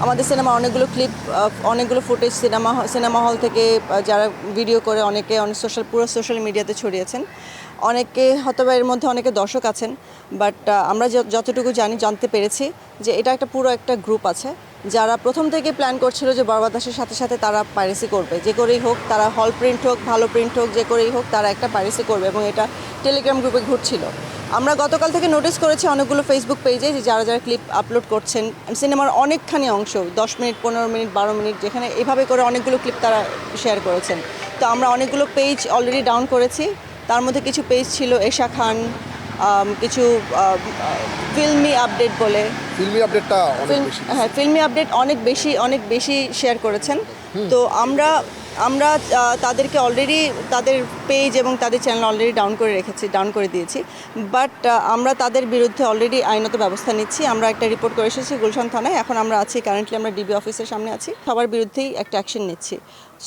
আমাদের সিনেমা অনেকগুলো ক্লিপ, অনেকগুলো ফুটেজ সিনেমা হল থেকে যারা ভিডিও করে অনেক পুরো সোশ্যাল মিডিয়াতে ছড়িয়েছেন। অনেকে হয়তো এর মধ্যে অনেকে দর্শক আছেন, বাট আমরা যতটুকু জানতে পেরেছি যে এটা পুরো একটা গ্রুপ আছে যারা প্রথম থেকে প্ল্যান করছিল যে বরবাদাসের সাথে সাথে তারা পাইরেসি করবে, যে করেই হোক, তারা হল প্রিন্ট হোক, ভালো প্রিন্ট হোক, যে করেই হোক তারা একটা পাইরেসি করবে, এবং এটা টেলিগ্রাম গ্রুপে ঘুরছিল। আমরা গতকাল থেকে নোটিস করেছি অনেকগুলো ফেসবুক পেজে যে যারা ক্লিপ আপলোড করছেন সিনেমার অনেকখানি অংশ, 10 মিনিট, 15 মিনিট, 12 মিনিট, যেখানে এভাবে করে অনেকগুলো ক্লিপ তারা শেয়ার করেছেন। তো আমরা অনেকগুলো পেজ অলরেডি ডাউন করেছি। তার মধ্যে কিছু পেজ ছিল এশা খান, কিছু ফিল্মি আপডেট বলে, ফিল্মি আপডেট অনেক বেশি শেয়ার করেছেন। তো আমরা তাদেরকে অলরেডি তাদের পেজ এবং তাদের চ্যানেল অলরেডি ডাউন করে দিয়েছি। বাট আমরা তাদের বিরুদ্ধে অলরেডি আইনত ব্যবস্থা নিচ্ছি। আমরা একটা রিপোর্ট করে এসেছি গুলশান থানায়। এখন আমরা কারেন্টলি আমরা ডিবি অফিসের সামনে আছি, সবার বিরুদ্ধেই একটা অ্যাকশন নিচ্ছি।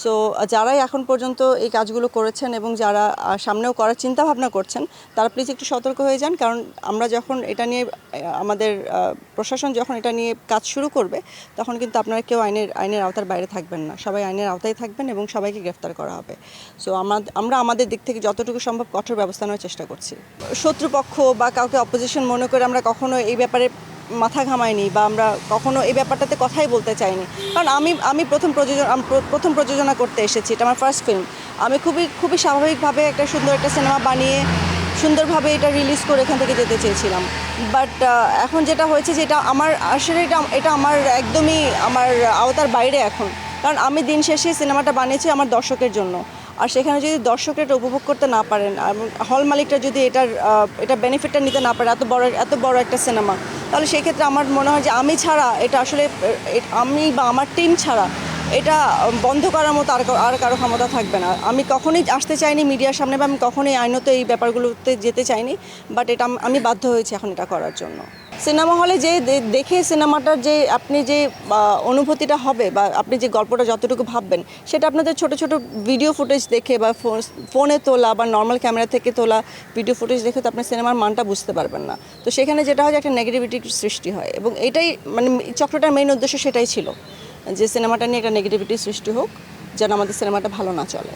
সো যারাই এখন পর্যন্ত এই কাজগুলো করেছেন এবং যারা সামনেও করার চিন্তাভাবনা করছেন, তারা প্লিজ একটু সতর্ক হয়ে যান। কারণ আমরা যখন এটা নিয়ে, আমাদের প্রশাসন যখন এটা নিয়ে কাজ শুরু করবে, তখন কিন্তু আপনারা কেউ আইনের আওতার বাইরে থাকবেন না, সবাই আইনের আওতায় থাকবেন এবং সবাইকে গ্রেফতার করা হবে। সো আমরা আমাদের দিক থেকে যতটুকু সম্ভব কঠোর ব্যবস্থা নেওয়ার চেষ্টা করছি। শত্রুপক্ষ বা কাউকে অপোজিশন মনে করে আমরা কখনো এই ব্যাপারে মাথা ঘামাইনি, বা আমরা কখনো এই ব্যাপারটাতে কথাই বলতে চাইনি। কারণ আমি প্রথম প্রযোজনা করতে এসেছি, এটা আমার ফার্স্ট ফিল্ম। আমি খুবই স্বাভাবিকভাবে একটা সুন্দর একটা সিনেমা বানিয়ে সুন্দরভাবে এটা রিলিজ করে এখান থেকে যেতে চেয়েছিলাম। বাট এখন যেটা হয়েছে যে আসলে এটা আমার একদমই আমার আওতার বাইরে এখন। কারণ আমি দিন শেষে সিনেমাটা বানিয়েছি আমার দর্শকের জন্য, আর সেখানে যদি দর্শকরা এটা উপভোগ করতে না পারেন, এবং হল মালিকরা যদি এটা বেনিফিটটা নিতে না পারে, এত বড় একটা সিনেমা, তাহলে সেই ক্ষেত্রে আমার মনে হয় যে আমি ছাড়া এটা আসলে, আমি বা আমার টিম ছাড়া এটা বন্ধ করার মতো আর কারো ক্ষমতা থাকবে না। আমি কখনোই আসতে চাইনি মিডিয়ার সামনে, বা আমি কখনোই আইনত এই ব্যাপারগুলোতে যেতে চাইনি। বাট এটা আমি বাধ্য হয়েছি এখন এটা করার জন্য। সিনেমা হলে যে দেখে সিনেমাটার যে আপনি যে অনুভূতিটা হবে, বা আপনি যে গল্পটা যতটুকু ভাববেন, সেটা আপনাদের ছোট ছোট ভিডিও ফুটেজ দেখে বা ফোনে তোলা বা নর্মাল ক্যামেরা থেকে তোলা ভিডিও ফুটেজ দেখে তো আপনি সিনেমার মানটা বুঝতে পারবেন না। তো সেখানে যেটা হয় যে একটা নেগেটিভিটির সৃষ্টি হয়, এবং এটাই মানে চক্রটার মেইন উদ্দেশ্য সেটাই ছিল যে সিনেমাটা নিয়ে একটা নেগেটিভিটি সৃষ্টি হোক, যেন আমাদের সিনেমাটা ভালো না চলে।